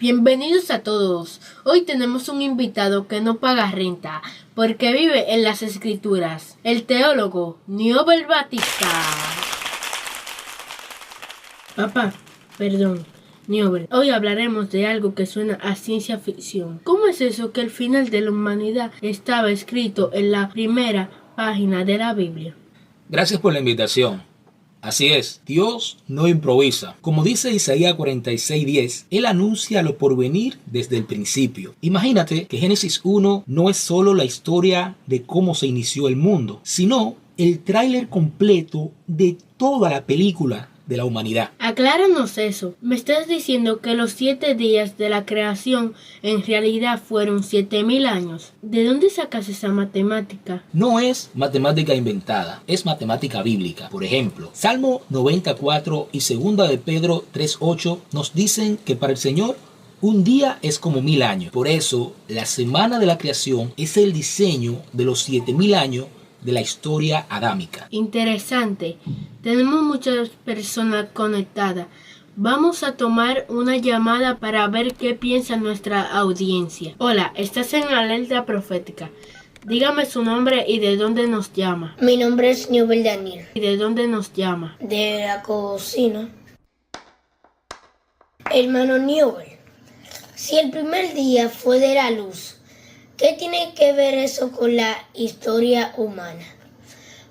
Bienvenidos a todos. Hoy tenemos un invitado que no paga renta porque vive en las escrituras, el teólogo Niober Batista. Niober, hoy hablaremos de algo que suena a ciencia ficción. ¿Cómo es eso que el final de la humanidad estaba escrito en la primera página de la Biblia? Gracias por la invitación. Así es, Dios no improvisa. Como dice Isaías 46:10, Él anuncia lo por venir desde el principio. Imagínate que Génesis 1 no es solo la historia de cómo se inició el mundo, sino el tráiler completo de toda la película de la humanidad. Acláranos eso. ¿Me estás diciendo que los 7 días de la creación en realidad fueron 7,000 años? ¿De dónde sacas esa matemática? No es matemática inventada, es matemática bíblica. Por ejemplo, Salmo 94 y 2 de Pedro 3:8 nos dicen que para el Señor un día es como 1,000 años. Por eso, la semana de la creación es el diseño de los 7,000 años de la historia adámica. Interesante. Tenemos muchas personas conectadas. Vamos a tomar una llamada para ver qué piensa nuestra audiencia. Hola, estás en Alerta Profética. Dígame su nombre y de dónde nos llama. Mi nombre es Niober Daniel. ¿Y de dónde nos llama? De la cocina. Hermano Niober, si el primer día fue de la luz, ¿qué tiene que ver eso con la historia humana?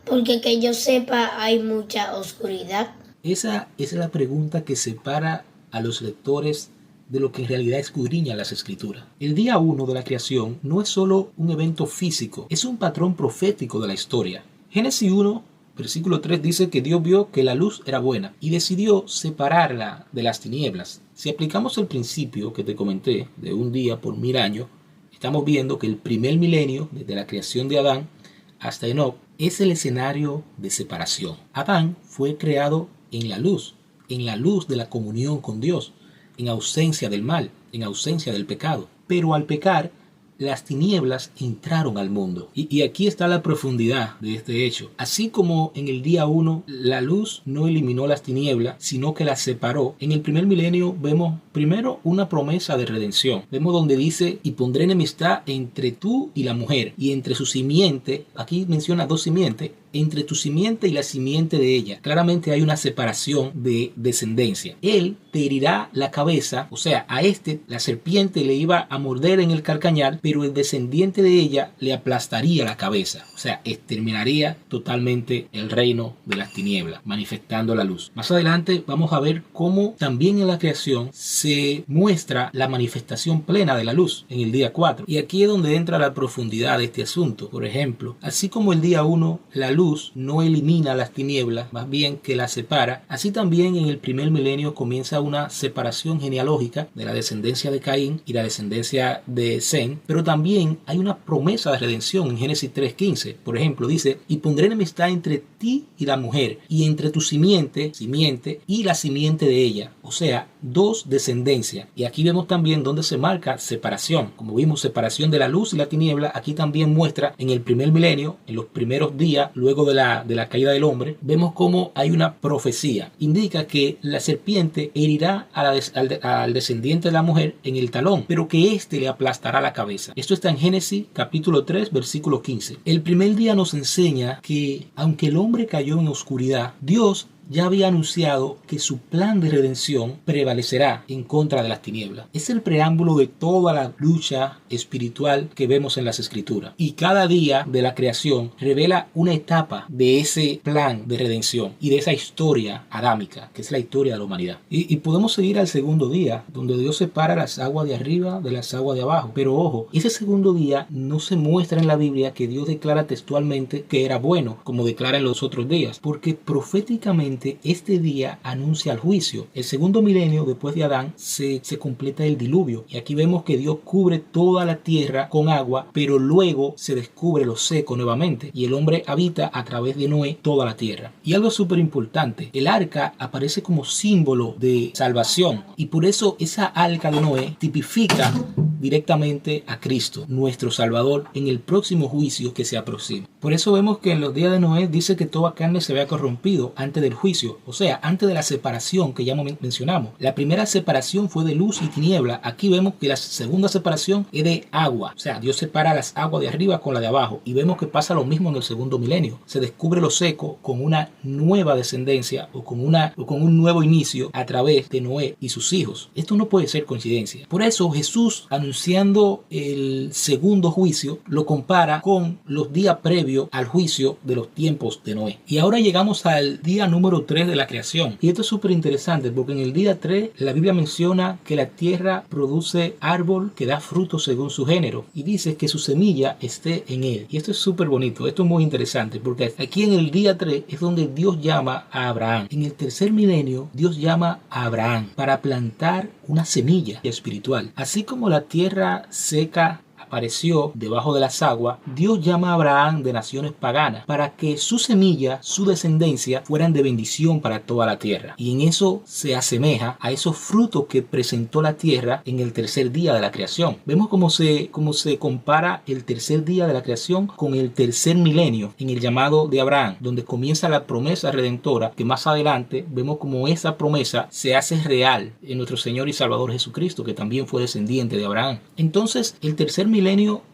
Porque que yo sepa hay mucha oscuridad. Esa es la pregunta que separa a los lectores de lo que en realidad escudriñan las escrituras. El día 1 de la creación no es solo un evento físico, es un patrón profético de la historia. Génesis 1, versículo 3 dice que Dios vio que la luz era buena y decidió separarla de las tinieblas. Si aplicamos el principio que te comenté de un día por 1,000 años, estamos viendo que el primer milenio, desde la creación de Adán hasta Enoc, es el escenario de separación. Adán fue creado en la luz de la comunión con Dios, en ausencia del mal, en ausencia del pecado. Pero al pecar, las tinieblas entraron al mundo. Y aquí está la profundidad de este hecho. Así como en el día 1 la luz no eliminó las tinieblas, sino que las separó, en el primer milenio vemos primero una promesa de redención. Vemos donde dice, y pondré enemistad entre tú y la mujer, y entre su simiente, aquí menciona 2 simientes, entre tu simiente y la simiente de ella. Claramente hay una separación de descendencia. Él te herirá la cabeza, o sea, a la serpiente le iba a morder en el calcañar, pero el descendiente de ella le aplastaría la cabeza, o sea, exterminaría totalmente el reino de las tinieblas, manifestando la luz. Más adelante vamos a ver cómo también en la creación se muestra la manifestación plena de la luz en el día 4. Y aquí es donde entra la profundidad de este asunto. Por ejemplo, así como el día 1 la luz no elimina las tinieblas, más bien que las separa, así también en el primer milenio comienza una separación genealógica de la descendencia de Caín y la descendencia de Sem, pero también hay una promesa de redención en Génesis 3:15. Por ejemplo, dice, y pondré enemistad entre ti y la mujer, y entre tu simiente y la simiente de ella, o sea, 2 descendencias. Y aquí vemos también donde se marca separación. Como vimos, separación de la luz y la tiniebla, aquí también muestra en el primer milenio, en los primeros días, luego de la caída del hombre, vemos cómo hay una profecía. Indica que la serpiente herirá al descendiente de la mujer en el talón, pero que éste le aplastará la cabeza. Esto está en Génesis capítulo 3, versículo 15. El primer día nos enseña que, aunque el hombre cayó en oscuridad, Dios ya había anunciado que su plan de redención prevalecerá en contra de las tinieblas. Es el preámbulo de toda la lucha espiritual que vemos en las escrituras. Y cada día de la creación revela una etapa de ese plan de redención y de esa historia adámica, que es la historia de la humanidad. Y podemos seguir al segundo día, donde Dios separa las aguas de arriba de las aguas de abajo. Pero ojo, ese segundo día no se muestra en la Biblia que Dios declara textualmente que era bueno, como declara en los otros días, porque proféticamente este día anuncia el juicio. El segundo milenio después de Adán se completa el diluvio, y aquí vemos que Dios cubre toda la tierra con agua, pero luego se descubre lo seco nuevamente y el hombre habita a través de Noé toda la tierra. Y algo súper importante, el arca aparece como símbolo de salvación, y por eso esa arca de Noé tipifica directamente a Cristo, nuestro Salvador, en el próximo juicio que se aproxima. Por eso vemos que en los días de Noé dice que toda carne se había corrompido antes del juicio, o sea, antes de la separación que ya mencionamos. La primera separación fue de luz y tiniebla. Aquí vemos que la segunda separación es de agua, o sea, Dios separa las aguas de arriba con la de abajo, y vemos que pasa lo mismo en el segundo milenio. Se descubre lo seco con una nueva descendencia o con un nuevo inicio a través de Noé y sus hijos. Esto no puede ser coincidencia. Por eso Jesús, anunciando el segundo juicio, lo compara con los días previos al juicio de los tiempos de Noé. Y ahora llegamos al día número 3 de la creación. Y esto es súper interesante porque en el día 3 la Biblia menciona que la tierra produce árbol que da fruto según su género. Y dice que su semilla esté en él. Y esto es súper bonito. Esto es muy interesante porque aquí en el día 3 es donde Dios llama a Abraham. En el tercer milenio Dios llama a Abraham para plantar una semilla espiritual. Así como la tierra seca apareció debajo de las aguas, Dios llama a Abraham de naciones paganas para que su semilla, su descendencia, fueran de bendición para toda la tierra. Y en eso se asemeja a esos frutos que presentó la tierra en el tercer día de la creación. Vemos cómo se compara el tercer día de la creación con el tercer milenio en el llamado de Abraham, donde comienza la promesa redentora, que más adelante vemos cómo esa promesa se hace real en nuestro Señor y Salvador Jesucristo, que también fue descendiente de Abraham. Entonces, el tercer milenio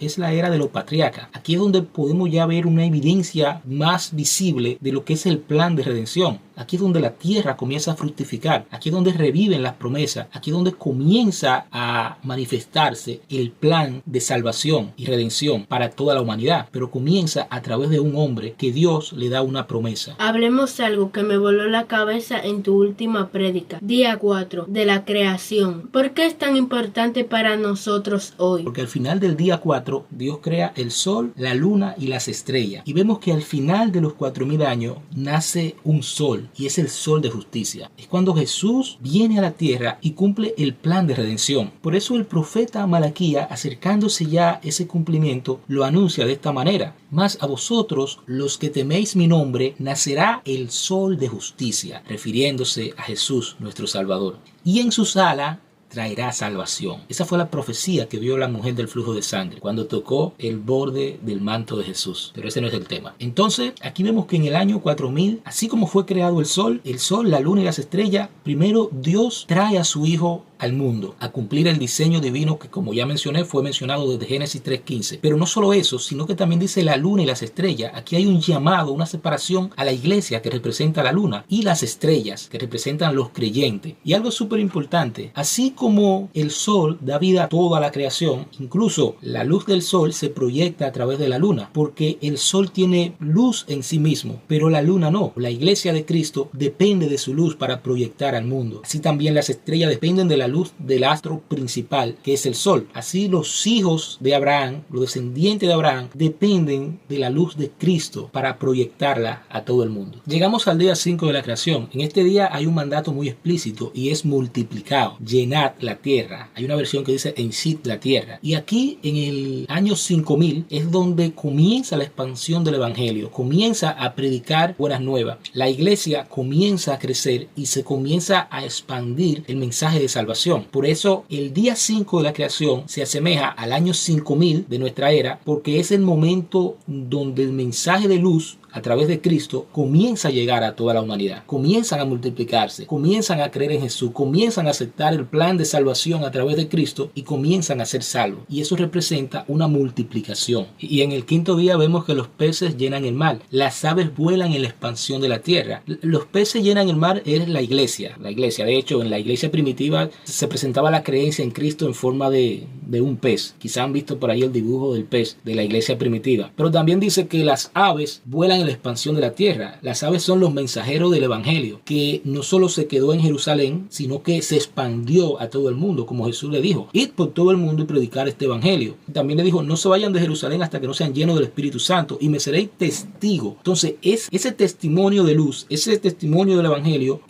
es la era de los patriarcas. Aquí es donde podemos ya ver una evidencia más visible de lo que es el plan de redención. Aquí es donde la tierra comienza a fructificar. Aquí es donde reviven las promesas. Aquí es donde comienza a manifestarse el plan de salvación y redención para toda la humanidad. Pero comienza a través de un hombre que Dios le da una promesa. Hablemos algo que me voló la cabeza en tu última prédica. Día 4 de la creación. ¿Por qué es tan importante para nosotros hoy? Porque al final del día 4 Dios crea el sol, la luna y las estrellas. Y vemos que al final de los 4000 años nace un sol. Y es el sol de justicia. Es cuando Jesús viene a la tierra y cumple el plan de redención. Por eso el profeta Malaquías, acercándose ya a ese cumplimiento, lo anuncia de esta manera: mas a vosotros, los que teméis mi nombre, nacerá el sol de justicia, refiriéndose a Jesús, nuestro Salvador. Y en sus alas traerá salvación. Esa fue la profecía que vio la mujer del flujo de sangre cuando tocó el borde del manto de Jesús. Pero ese no es el tema. Entonces, aquí vemos que en el año 4000, así como fue creado el sol, la luna y las estrellas, primero Dios trae a su Hijo al mundo a cumplir el diseño divino que, como ya mencioné, fue mencionado desde Génesis 3:15. Pero no solo eso, sino que también dice la luna y las estrellas. Aquí hay un llamado, una separación a la iglesia, que representa la luna, y las estrellas, que representan los creyentes. Y algo súper importante: así como el sol da vida a toda la creación, incluso la luz del sol se proyecta a través de la luna, porque el sol tiene luz en sí mismo, pero la luna no. La iglesia de Cristo depende de su luz para proyectar al mundo. Así también las estrellas dependen de la luz del astro principal, que es el sol. Así los hijos de Abraham, los descendientes de Abraham, dependen de la luz de Cristo para proyectarla a todo el mundo. Llegamos al día 5 de la creación. En este día hay un mandato muy explícito y es multiplicado, llenad la tierra. Hay una versión que dice henchid la tierra. Y aquí en el año 5000 es donde comienza la expansión del evangelio, comienza a predicar buenas nuevas. La iglesia comienza a crecer y se comienza a expandir el mensaje de salvación. Por eso el día 5 de la creación se asemeja al año 5000 de nuestra era, porque es el momento donde el mensaje de luz a través de Cristo comienza a llegar a toda la humanidad. Comienzan a multiplicarse, comienzan a creer en Jesús, comienzan a aceptar el plan de salvación a través de Cristo y comienzan a ser salvos. Y eso representa una multiplicación. Y en el quinto día vemos que los peces llenan el mar, las aves vuelan en la expansión de la tierra. Los peces llenan el mar es la iglesia. La iglesia, de hecho, en la iglesia primitiva se presentaba la creencia en Cristo en forma de un pez. Quizá han visto por ahí el dibujo del pez de la iglesia primitiva. Pero también dice que las aves vuelan en la expansión de la tierra. Las aves son los mensajeros del evangelio, que no solo se quedó en Jerusalén, sino que se expandió a todo el mundo, como Jesús le dijo: id por todo el mundo y predicar este evangelio. También le dijo: no se vayan de Jerusalén hasta que no sean llenos del Espíritu Santo, y me seréis testigo. Entonces ese testimonio de luz, ese testimonio del evangelio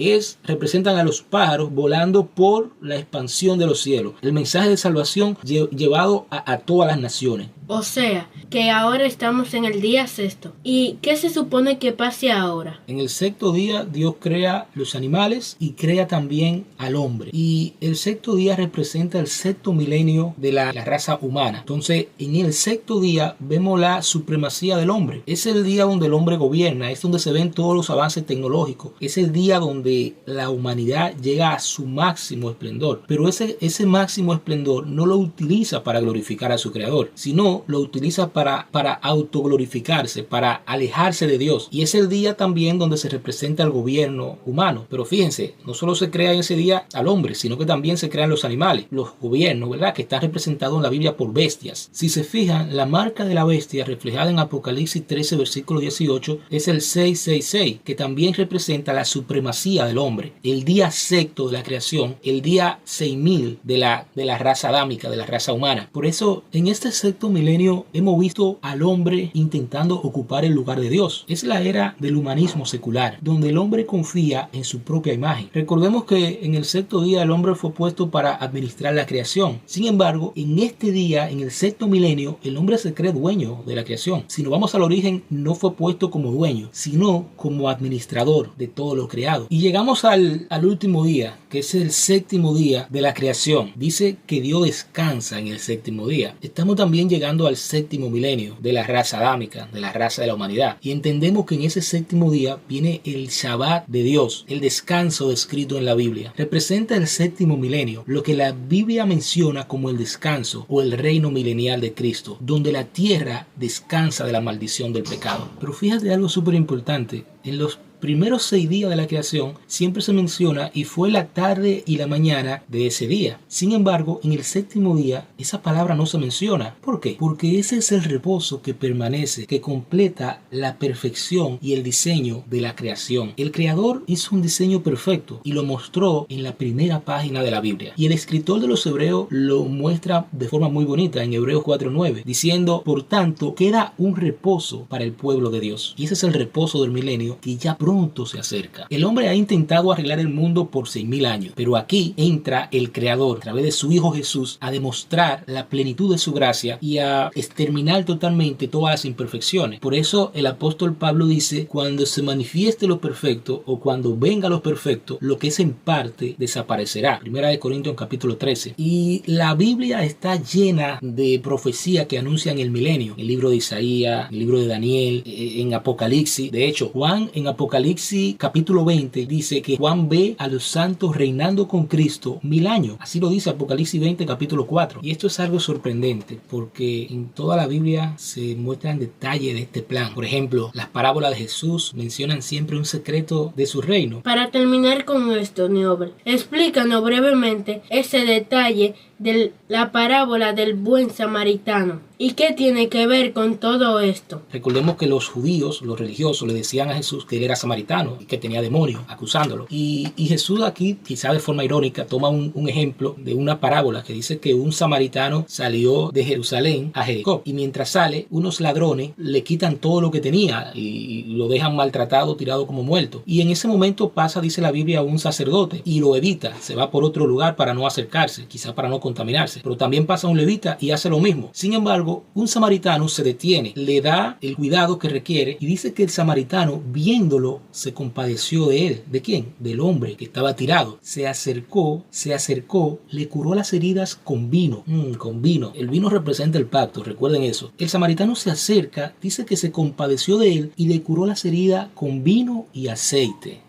representan a los pájaros volando por la expansión de los cielos. El mensaje de salvación llevado a todas las naciones. O sea, que ahora estamos en el día sexto. ¿Y qué se supone que pase ahora? En el sexto día Dios crea los animales y crea también al hombre. Y el sexto día representa el sexto milenio de la raza humana. Entonces, en el sexto día vemos la supremacía del hombre. Es el día donde el hombre gobierna, es donde se ven todos los avances tecnológicos. Es el día donde la humanidad llega a su máximo esplendor. Pero ese máximo esplendor no lo utiliza para glorificar a su creador, sino lo utiliza para autoglorificarse, para alejarse de Dios. Y es el día también donde se representa el gobierno humano. Pero fíjense, no solo se crea en ese día al hombre, sino que también se crean los animales, los gobiernos, ¿verdad? Que están representados en la Biblia por bestias. Si se fijan, la marca de la bestia reflejada en Apocalipsis 13, versículo 18, es el 666, que también representa la supremacía del hombre. El día sexto de la creación, el día 6000 de la raza adámica, de la raza humana. Por eso, en este sexto milenio hemos visto al hombre intentando ocupar el lugar de Dios. Es la era del humanismo secular, donde el hombre confía en su propia imagen. Recordemos que en el sexto día el hombre fue puesto para administrar la creación. Sin embargo, en este día, en el sexto milenio, el hombre se cree dueño de la creación. Si nos vamos al origen, no fue puesto como dueño, sino como administrador de todo lo creado. Y llegamos al último día, que es el séptimo día de la creación. Dice que Dios descansa en el séptimo día. Estamos también llegando al séptimo milenio de la raza adámica, de la raza de la humanidad. Y entendemos que en ese séptimo día viene el Shabbat de Dios, el descanso descrito en la Biblia. Representa el séptimo milenio, lo que la Biblia menciona como el descanso o el reino milenial de Cristo, donde la tierra descansa de la maldición del pecado. Pero fíjate algo súper importante. En los primeros 6 días de la creación siempre se menciona y fue la tarde y la mañana de ese día. Sin embargo, en el séptimo día esa palabra no se menciona. ¿Por qué? Porque ese es el reposo que permanece, que completa la perfección y el diseño de la creación. El creador hizo un diseño perfecto y lo mostró en la primera página de la Biblia. Y el escritor de los Hebreos lo muestra de forma muy bonita en Hebreos 4:9, diciendo, por tanto, queda un reposo para el pueblo de Dios. Y ese es el reposo del milenio que ya pronto se acerca. El hombre ha intentado arreglar el mundo por 6000 años, pero aquí entra el Creador a través de su Hijo Jesús a demostrar la plenitud de su gracia y a exterminar totalmente todas las imperfecciones. Por eso el apóstol Pablo dice, cuando se manifieste lo perfecto o cuando venga lo perfecto, lo que es en parte desaparecerá. Primera de Corintios capítulo 13. Y la Biblia está llena de profecía que anuncian el milenio. El libro de Isaías, el libro de Daniel, en Apocalipsis. De hecho, Juan en Apocalipsis capítulo 20 dice que Juan ve a los santos reinando con Cristo 1000 años. Así lo dice Apocalipsis 20 capítulo 4. Y esto es algo sorprendente porque en toda la Biblia se muestran detalles de este plan. Por ejemplo, las parábolas de Jesús mencionan siempre un secreto de su reino. Para terminar con esto, Neobel, explícanos brevemente ese detalle de la parábola del buen samaritano. ¿Y qué tiene que ver con todo esto? Recordemos que los judíos, los religiosos, le decían a Jesús que él era samaritano y que tenía demonios, acusándolo. Y Jesús aquí, quizá de forma irónica, toma un ejemplo de una parábola que dice que un samaritano salió de Jerusalén a Jericó. Y mientras sale, unos ladrones le quitan todo lo que tenía y lo dejan maltratado, tirado como muerto. Y en ese momento pasa, dice la Biblia, un sacerdote y lo evita. Se va por otro lugar para no acercarse, quizá para no contaminarse. Pero también pasa un levita y hace lo mismo. Sin embargo, un samaritano se detiene, le da el cuidado que requiere y dice que el samaritano, viéndolo, se compadeció de él. ¿De quién? Del hombre que estaba tirado. Se acercó, le curó las heridas con vino. Con vino. El vino representa el pacto, recuerden eso. El samaritano se acerca, dice que se compadeció de él y le curó las heridas con vino y aceite.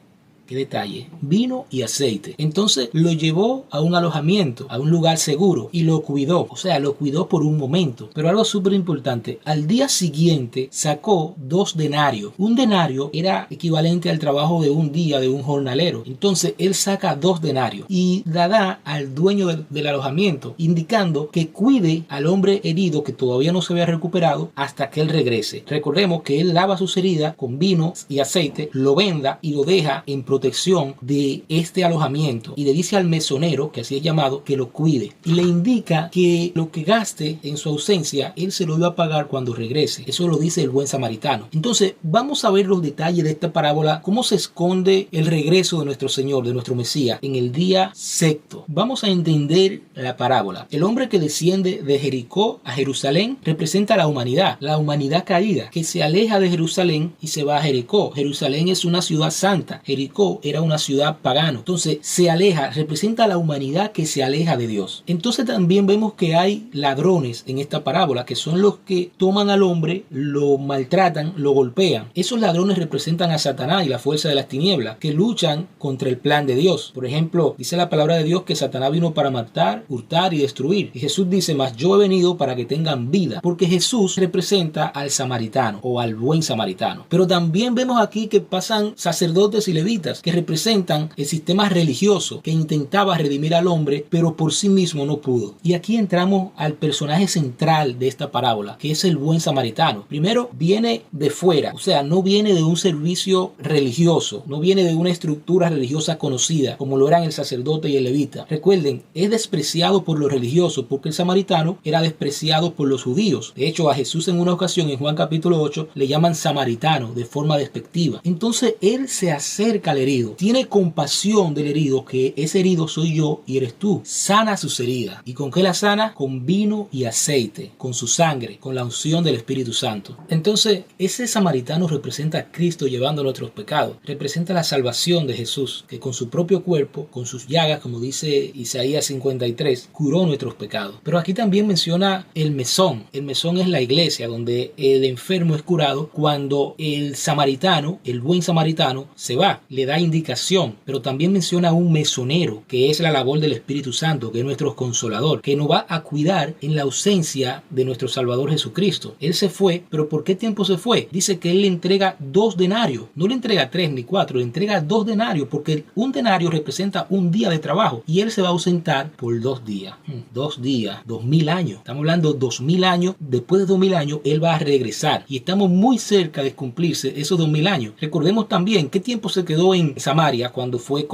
Qué detalle, vino y aceite. Entonces lo llevó a un alojamiento, a un lugar seguro y lo cuidó. O sea, lo cuidó por un momento. Pero algo súper importante, al día siguiente sacó 2 denarios. Un denario era equivalente al trabajo de un día de un jornalero. Entonces él saca 2 denarios y la da al dueño del alojamiento, indicando que cuide al hombre herido que todavía no se había recuperado hasta que él regrese. Recordemos que él lava sus heridas con vino y aceite, lo venda y lo deja en protección de este alojamiento y le dice al mesonero, que así es llamado, que lo cuide y le indica que lo que gaste en su ausencia él se lo iba a pagar cuando regrese. Eso lo dice el buen samaritano. Entonces vamos a ver los detalles de esta parábola, cómo se esconde el regreso de nuestro Señor, de nuestro Mesías en el día sexto. Vamos a entender la parábola. El hombre que desciende de Jericó a Jerusalén representa la humanidad caída, que se aleja de Jerusalén y se va a Jericó. Jerusalén es una ciudad santa, Jericó era una ciudad pagana. Entonces se aleja, representa a la humanidad que se aleja de Dios. Entonces también vemos que hay ladrones en esta parábola, que son los que toman al hombre, lo maltratan, lo golpean. Esos ladrones representan a Satanás y la fuerza de las tinieblas, que luchan contra el plan de Dios. Por ejemplo, dice la palabra de Dios que Satanás vino para matar, hurtar y destruir. Y Jesús dice, mas yo he venido para que tengan vida, porque Jesús representa al samaritano o al buen samaritano. Pero también vemos aquí que pasan sacerdotes y levitas, que representan el sistema religioso que intentaba redimir al hombre, pero por sí mismo no pudo. Y aquí entramos al personaje central de esta parábola, que es el buen samaritano. Primero, viene de fuera, o sea, no viene de un servicio religioso, no viene de una estructura religiosa conocida, como lo eran el sacerdote y el levita. Recuerden, es despreciado por los religiosos, porque el samaritano era despreciado por los judíos. De hecho, a Jesús en una ocasión, en Juan capítulo 8, le llaman samaritano de forma despectiva. Entonces, él se acerca al herido, tiene compasión del herido, que ese herido soy yo y eres tú. Sana sus heridas. ¿Y con qué la sana? Con vino y aceite, con su sangre, con la unción del Espíritu Santo. Entonces, ese samaritano representa a Cristo llevando nuestros pecados. Representa la salvación de Jesús, que con su propio cuerpo, con sus llagas, como dice Isaías 53, curó nuestros pecados. Pero aquí también menciona el mesón. El mesón es la iglesia, donde el enfermo es curado cuando el samaritano, el buen samaritano, se va, le da indicación. Pero también menciona un mesonero, que es la labor del Espíritu Santo, que es nuestro consolador, que nos va a cuidar en la ausencia de nuestro Salvador Jesucristo. Él se fue, pero ¿por qué tiempo se fue? Dice que él le entrega 2 denarios. No le entrega 3 ni 4, le entrega 2 denarios, porque un denario representa un día de trabajo y él se va a ausentar por 2 días. 2 días, 2000 años. Estamos hablando 2000 años. Después de 2000 años, él va a regresar y estamos muy cerca de cumplirse esos 2000 años. Recordemos también qué tiempo se quedó en Samaria cuando fue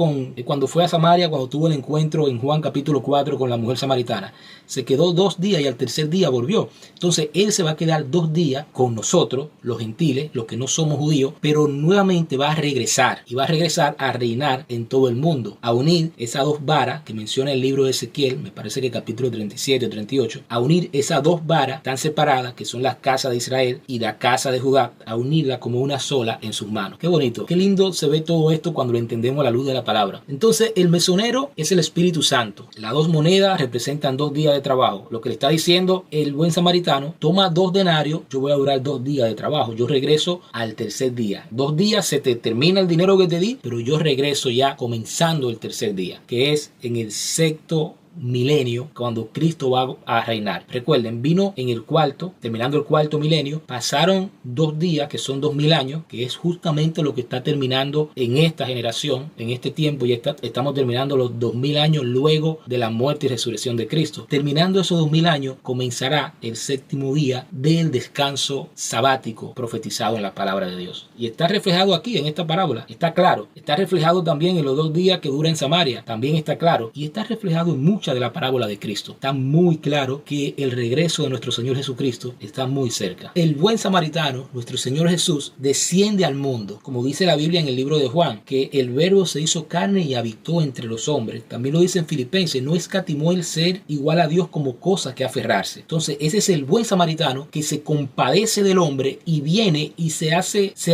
a Samaria, cuando tuvo el encuentro en Juan capítulo 4 con la mujer samaritana. Se quedó 2 días y al tercer día volvió. Entonces él se va a quedar 2 días con nosotros, los gentiles, los que no somos judíos, pero nuevamente va a regresar y va a regresar a reinar en todo el mundo, a unir esas 2 varas que menciona el libro de Ezequiel, me parece que capítulo 37 o 38, a unir esas 2 varas tan separadas que son las casas de Israel y la casa de Judá, a unirla como una sola en sus manos. Qué bonito, qué lindo se ve todo esto cuando lo entendemos a la luz de la palabra. Entonces el mesonero es el Espíritu Santo. Las 2 monedas representan 2 días de trabajo. Lo que le está diciendo el buen samaritano, toma 2 denarios, yo voy a durar 2 días de trabajo, yo regreso al tercer día. 2 días se te termina el dinero que te di, pero yo regreso ya comenzando el tercer día, que es en el sexto milenio, cuando Cristo va a reinar. Recuerden, vino en el cuarto, terminando el cuarto milenio, pasaron 2 días, que son 2000 años, que es justamente lo que está terminando en esta generación, en este tiempo, y estamos terminando los 2000 años luego de la muerte y resurrección de Cristo. Terminando esos 2000 años, comenzará el séptimo día del descanso sabático profetizado en la palabra de Dios. Y está reflejado aquí en esta parábola, está claro. Está reflejado también en los 2 días que dura en Samaria, también está claro. Y está reflejado en muchas de la parábola de Cristo. Está muy claro que el regreso de nuestro Señor Jesucristo está muy cerca. El buen samaritano, nuestro Señor Jesús, desciende al mundo, como dice la Biblia en el libro de Juan, que el verbo se hizo carne y habitó entre los hombres. También lo dice en Filipenses, no escatimó el ser igual a Dios como cosa que aferrarse. Entonces ese es el buen samaritano que se compadece del hombre y viene y se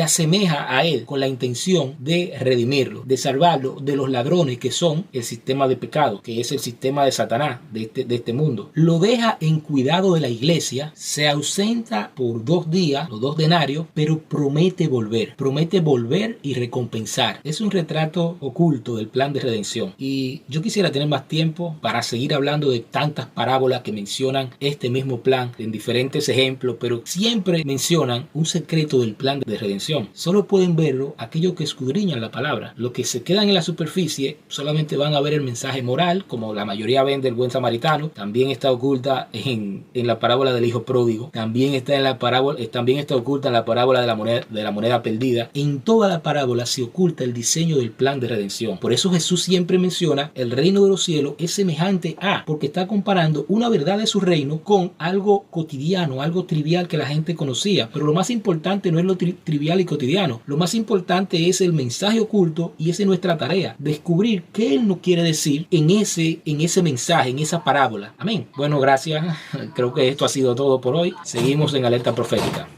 asemeja a él con la intención de redimirlo, de salvarlo de los ladrones que son el sistema de pecado, que es el sistema de Satanás de este mundo. Lo deja en cuidado de la iglesia, se ausenta por 2 días, los 2 denarios, pero promete volver y recompensar. Es un retrato oculto del plan de redención. Y yo quisiera tener más tiempo para seguir hablando de tantas parábolas que mencionan este mismo plan en diferentes ejemplos, pero siempre mencionan un secreto del plan de redención. Solo pueden verlo aquellos que escudriñan la palabra. Los que se quedan en la superficie solamente van a ver el mensaje moral, como la mayoría mayoría ven del buen samaritano, también está oculta en la parábola del hijo pródigo, también está oculta en la parábola de la moneda perdida. En toda la parábola se oculta el diseño del plan de redención. Por eso Jesús siempre menciona el reino de los cielos es semejante a, porque está comparando una verdad de su reino con algo cotidiano, algo trivial que la gente conocía. Pero lo más importante no es lo trivial y cotidiano, lo más importante es el mensaje oculto, y esa es nuestra tarea, descubrir qué Él nos quiere decir en ese mensaje, en esa parábola. Amén. Bueno, gracias. Creo que esto ha sido todo por hoy. Seguimos en Alerta Profética.